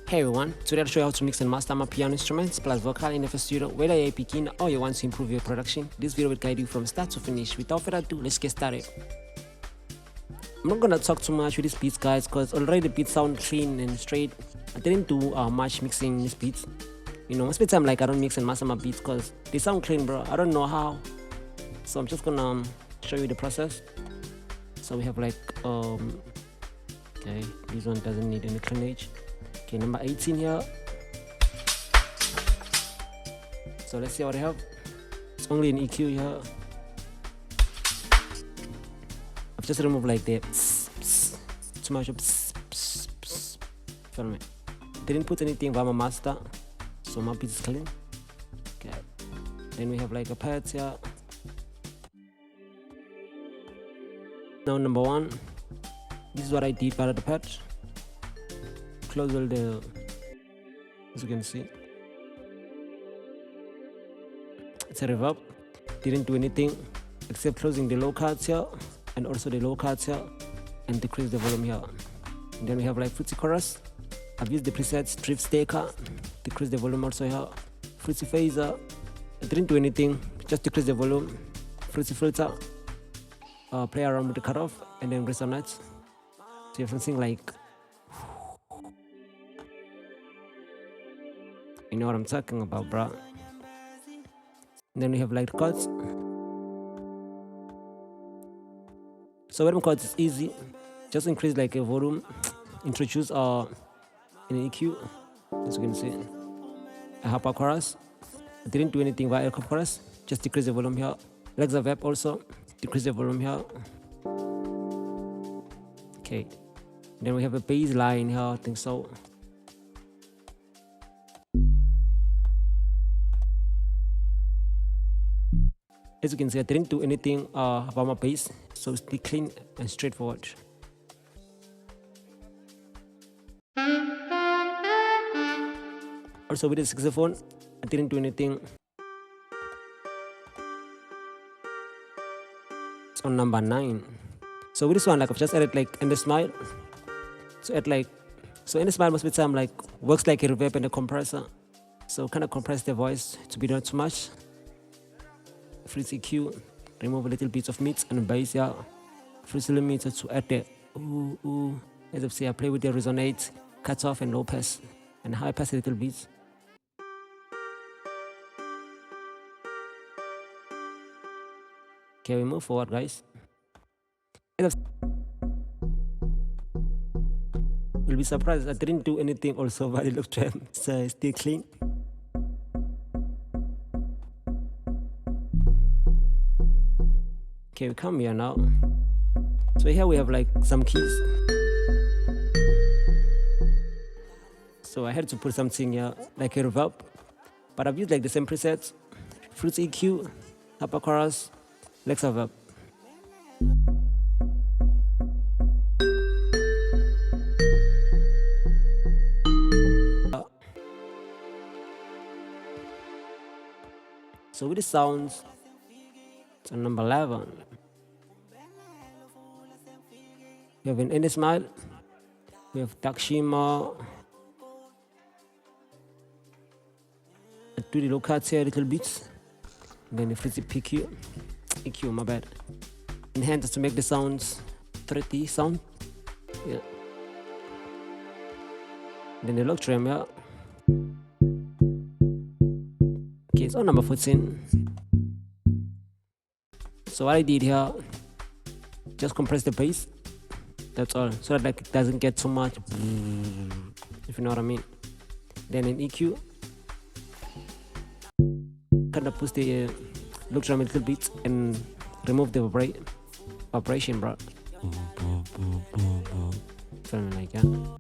Hey everyone, today I'll show you how to mix and master Amapiano instruments plus vocal in FL Studio, whether you're a beginner or you want to improve your production. This video will guide you from start to finish. Without further ado, let's get started. I'm not gonna talk too much with these beats, guys, because already the beats sound clean and straight. I didn't do much mixing these beats. You know, most of the time, like, I don't mix and master my beats because they sound clean, bro. I don't know how. So I'm just gonna show you the process. So we have like okay, this one doesn't need any cleanage. Okay, number 18 here. So let's see what I have. It's only an EQ here. I've just removed like the too much of feel me? Didn't put anything by my master, so my beat is clean. Okay, then we have like a pad here. Now number one, this is what I did by the pad. Close all the, as you can see, it's a reverb. Didn't do anything except closing the low cards here and also the low cards here and decrease the volume here. And then we have like fruity chorus. I've used the presets drift staker, decrease the volume also here. Fruity phaser, I didn't do anything, just decrease the volume. Fruity filter, play around with the cutoff and then resonate. So you have something like, you know what I'm talking about, bro. And then we have like chords. So rhythm chords is easy. Just increase like a volume, introduce an EQ, as you can see. A harper chorus. I didn't do anything via alcove chorus, just decrease the volume here. Reverb also, decrease the volume here. Okay. Then we have a bass line here, I think so. As you can see, I didn't do anything about my bass, so it's still clean and straightforward. Also with the saxophone, I didn't do anything. It's on number 9. So with this one, like I've just added like in the smile. So add like, so in the smile most of the time like works like a reverb and a compressor. So kind of compress the voice to be not too much. Fruity EQ, remove a little bit of mids and bass here. Fruity limiter to add the ooh. As I say, I play with the resonate, cut off and low pass, and high pass a little bit. Okay, we move forward, guys. You'll be surprised I didn't do anything also by the look trend, so it's still clean. Okay, we come here now. So here we have like some keys. So I had to put something here, like a reverb. But I've used like the same presets. Fruit EQ, upper chorus, Reverb. So with the sounds, it's on number 11. We have an End Smile. We have Dark Shimmer. I do the low cuts here a little bit. And then the Fruity EQ, my bad. Enhance to make the sounds 3D sound. Yeah. Then the log trim, yeah. Okay, it's on number 14. So what I did here, just compress the bass. That's all, so that like it doesn't get too much, if you know what I mean. Then in EQ, kind of push the look drum a little bit and remove the vibration, bro. Something like that.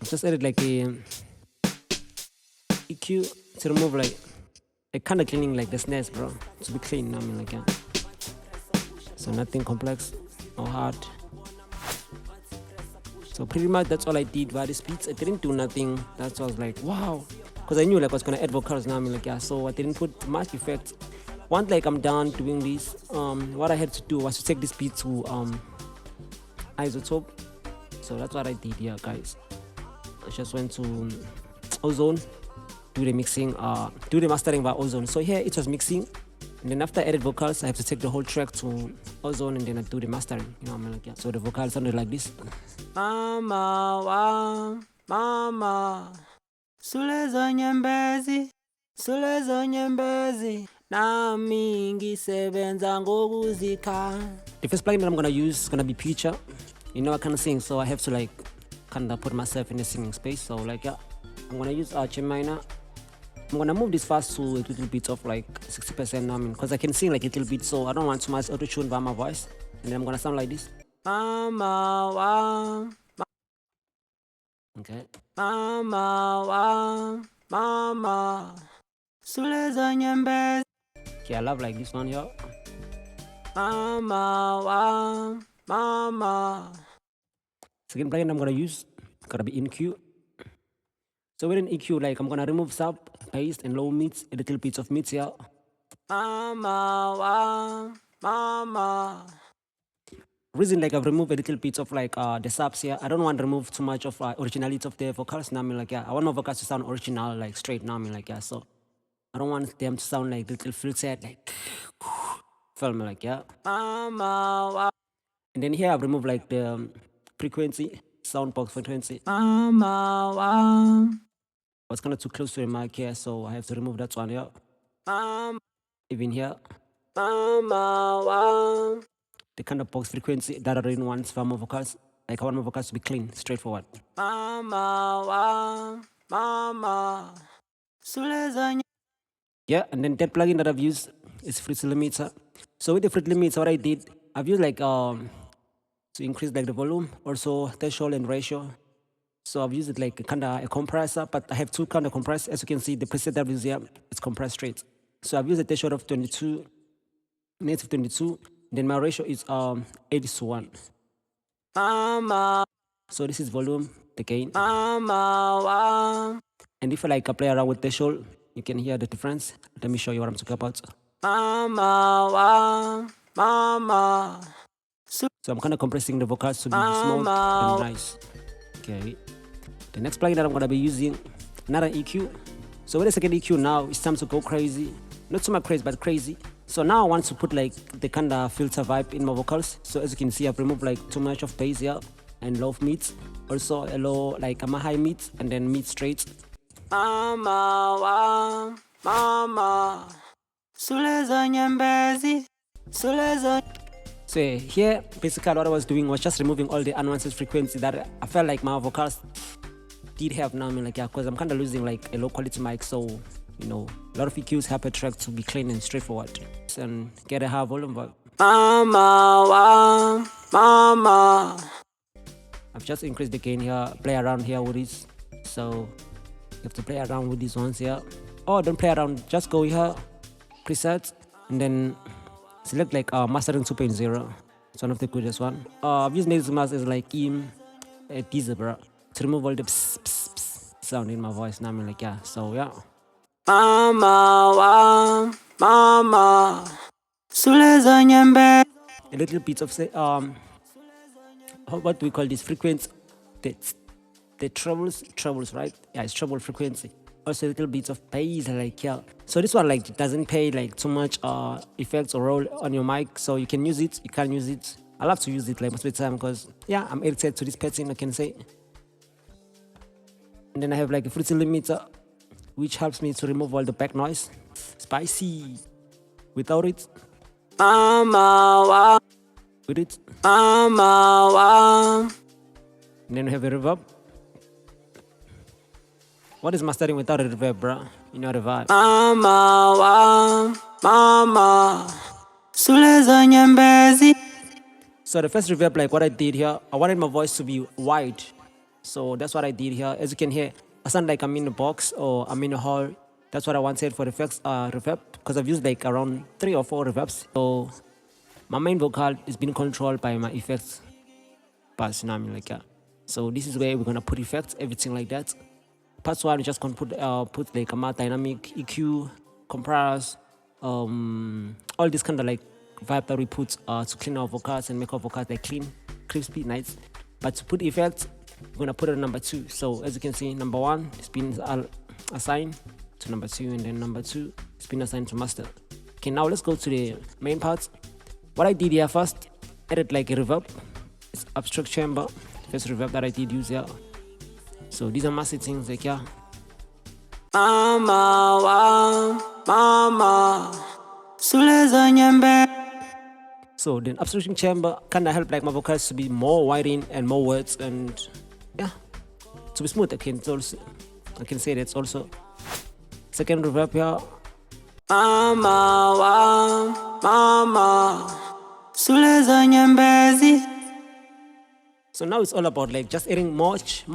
Just added like a EQ to remove like kind of cleaning like the snares, bro, to be clean. I mean, like that. So nothing complex or hard. So pretty much that's all I did via the beats. I didn't do nothing. That's why I was like, wow, because I knew like I was gonna add vocals now. I mean, like, yeah. So I didn't put much effect once like I'm done doing this, what I had to do was to take this beat to isotope. So that's what I did here, guys. I just went to Ozone, do the mixing, do the mastering by Ozone. So here it was mixing, and then after I added vocals, I have to take the whole track to Ozone and then I do the mastering. You know what I mean? Like, yeah. So the vocals sounded like this. Mama, wa, mama, sulezo nyembezi, sulezo nyembezi, nami ngisebenza ngokuzikha. The first plugin that I'm gonna use is gonna be Future. You know I can't sing, so I have to like kind of put myself in the singing space. So like yeah, I'm gonna use G minor. I'm gonna move this fast to a little bit of like 60%. I mean, because I can sing like a little bit, so I don't want too much auto tune by my voice. And then I'm gonna sound like this. Mama, wa, okay. Mama, wa, mama, sulezo nyembezi. Okay, I love like this one here. Mama, wa, mama. Second plugin I'm gonna use gotta be EQ. So within EQ, like I'm gonna remove sub, bass, and low mids, a little bit of mids here. Mama, wa, mama. Reason like I've removed a little bit of like the subs here. I don't want to remove too much of originality of the vocals. Now I mean like yeah, I want my vocals to sound original, like straight. Now I mean like yeah, so I don't want them to sound like little filtered, like feel me like yeah. Mama, wa. And then here I've removed like the frequency, sound box frequency. Mama, wa. I was kind of too close to the mic here, so I have to remove that one here. Even here. Mama, wa. The kind of box frequency that I didn't want for my vocals. Like I want my vocals to be clean, straightforward. Mama, wa, mama. Yeah, and then that plugin that I've used is Fritz Limiter. So with the Fritz Limiter, what I did, I've used like to increase like the volume, also threshold and ratio. So I've used it like kind of a compressor, but I have two kind of compressors. As you can see, the preset that is here, it's compressed straight. So I've used a threshold of 22, native 22. Then my ratio is 80:1. Mama. So this is volume, the gain. Mama, wa. And if I like play around with threshold, you can hear the difference. Let me show you what I'm talking about. Mama, wa, mama. So I'm kind of compressing the vocals to be smooth and nice. Okay. The next plugin that I'm gonna be using, another EQ. So with the second EQ now, it's time to go crazy. Not so much crazy, but crazy. So now I want to put like the kind of filter vibe in my vocals. So as you can see, I've removed like too much of bass here and low mids. Also a low, like I'm a high mids and then mid straight. Mama, wa, mama. Sulezo nyembezi, sulezo. So here, basically what I was doing was just removing all the unwanted frequency that I felt like my vocals did have now. I mean like yeah, because I'm kind of losing like a low quality mic, so you know, a lot of EQs help a track to be clean and straightforward and get a high volume vibe. Mama, wa, mama. I've just increased the gain here, play around here with this. So you have to play around with these ones here. Oh, don't play around, just go here, presets, and then select like mastering 2.0. It's one of the greatest one. I've used Native Master as like a teaser, bro, to remove all the pss, pss, pss sound in my voice. Now I mean like yeah, so yeah. Mama, wa, mama. Sulezo nyembe. A little bit of say what do we call this frequency? The trebles, right? Yeah, it's treble frequency. Also a little bit of bass, like yeah. So this one like doesn't pay like too much effects or roll on your mic, so you can use it, you can use it. I love to use it like most of the time because yeah, I'm addicted to this pattern, I can say. And then I have like a frequency limiter, which helps me to remove all the back noise. Spicy. Without it. Mama, wa. With it. Mama, wa. And then we have a reverb. What is mastering without a reverb, bro? You know the vibe. Mama, wa, mama. Sulezo nyembezi. So the first reverb, like what I did here, I wanted my voice to be wide. So that's what I did here. As you can hear, I sound like I'm in a box or I'm in a hall. That's what I wanted for the first reverb, because I've used like around 3 or 4 reverbs. So my main vocal is being controlled by my effects pass, you know what I mean, like yeah. So this is where we're gonna put effects, everything like that. Part 1, we just gonna put like a more dynamic EQ, compress, all this kind of like vibe that we put to clean our vocals and make our vocals like clean, crispy, nice. But to put effects, we're gonna put it on number 2. So as you can see, number 1 is being assigned to number 2, and then number 2 is being assigned to master. Okay, now let's go to the main parts. What I did here first, added like a reverb. It's abstract chamber, first reverb that I did use here. So these are my settings, like yeah. So the abstract chamber kind of help like my vocals to be more widening and more words, and yeah, to be smooth. I can say that's also second reverb here. So now it's all about like just adding much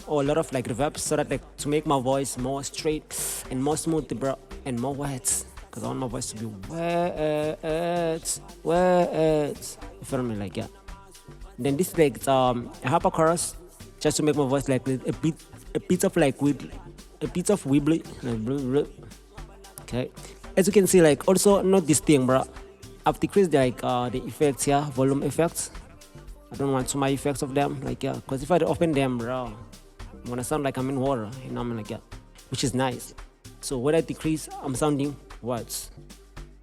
or a lot of like reverb, so that like to make my voice more straight and more smooth, bro, and more words, because I want my voice to be words. You feel me? Like yeah. Then this is like a harper chorus, just to make my voice like a bit of like wibbly, like okay. As you can see, like also note this thing, bro. I've decreased like the effects here, volume effects. I don't want too many effects of them, like yeah, because if I open them, bro, I'm gonna sound like I'm in water, you know what I mean, like yeah, which is nice. So when I decrease, I'm sounding words.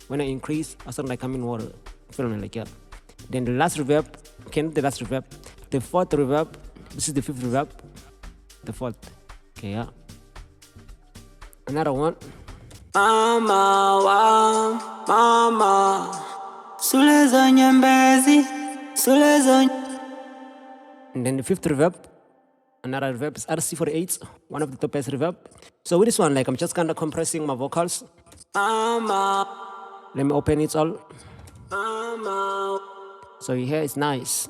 When I increase, I sound like I'm in water. Feel me, like yeah. Then the last reverb, okay, not the last reverb, the fourth reverb. This is the fifth reverb, the fourth. Okay, yeah. Another one. And then the fifth reverb, another reverb is RC48, one of the top best reverb. So with this one, like I'm just kind of compressing my vocals. Let me open it all. So you hear it's nice.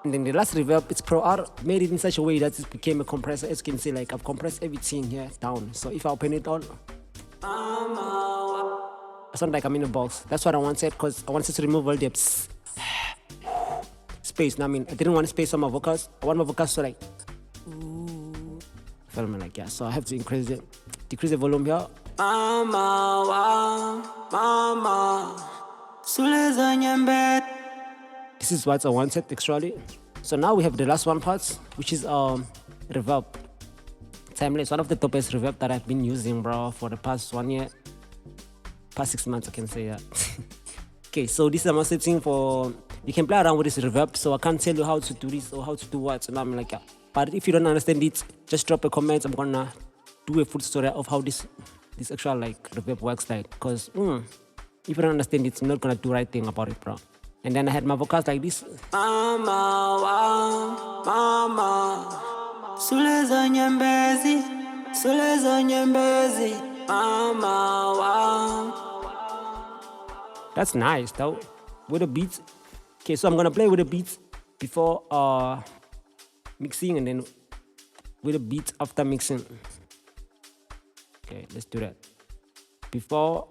And then the last reverb, it's Pro R, made it in such a way that it became a compressor. As you can see, like I've compressed everything here down. So if I open it all, I sound like I'm in a box. That's what I wanted, because I wanted to remove all the space. I mean, I didn't want space on my vocals. I want my vocals to like, feel me, like yeah. So I have to decrease the volume here. This is what I wanted actually. So now we have the last one part, which is reverb. Timeless, one of the top best reverb that I've been using, bro, for the past 1 year. Past 6 months, I can say that. Okay, so this is my setting for, you can play around with this reverb, so I can't tell you how to do this or how to do what, and I'm like, yeah. But if you don't understand it, just drop a comment. I'm gonna do a full tutorial of how this actual like reverb works, like, because if you don't understand it, you're not gonna do the right thing about it, bro. And then I had my vocals like this. That's nice though, with the beats. Okay, so I'm gonna play with the beats before mixing, and then with the beats after mixing. Okay, let's do that. Before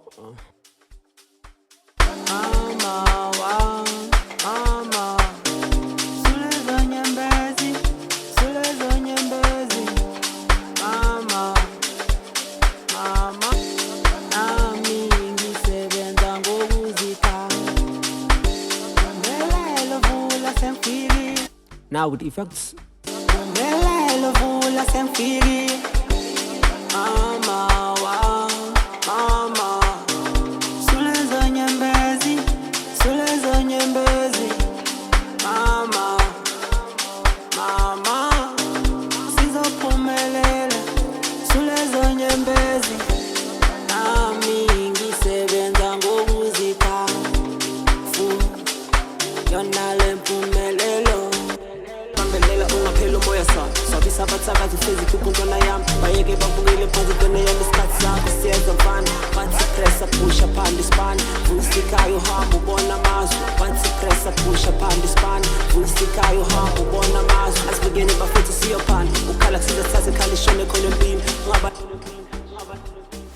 now with effects.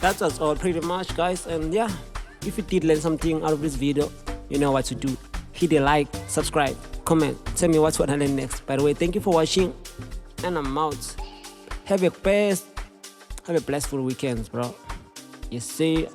That was all pretty much, guys, and yeah, if you did learn something out of this video, you know what to do. Hit a like, subscribe, comment, tell me what's what I learn next. By the way, thank you for watching, and I'm out. Have a best Have a blissful weekend, bro. You see.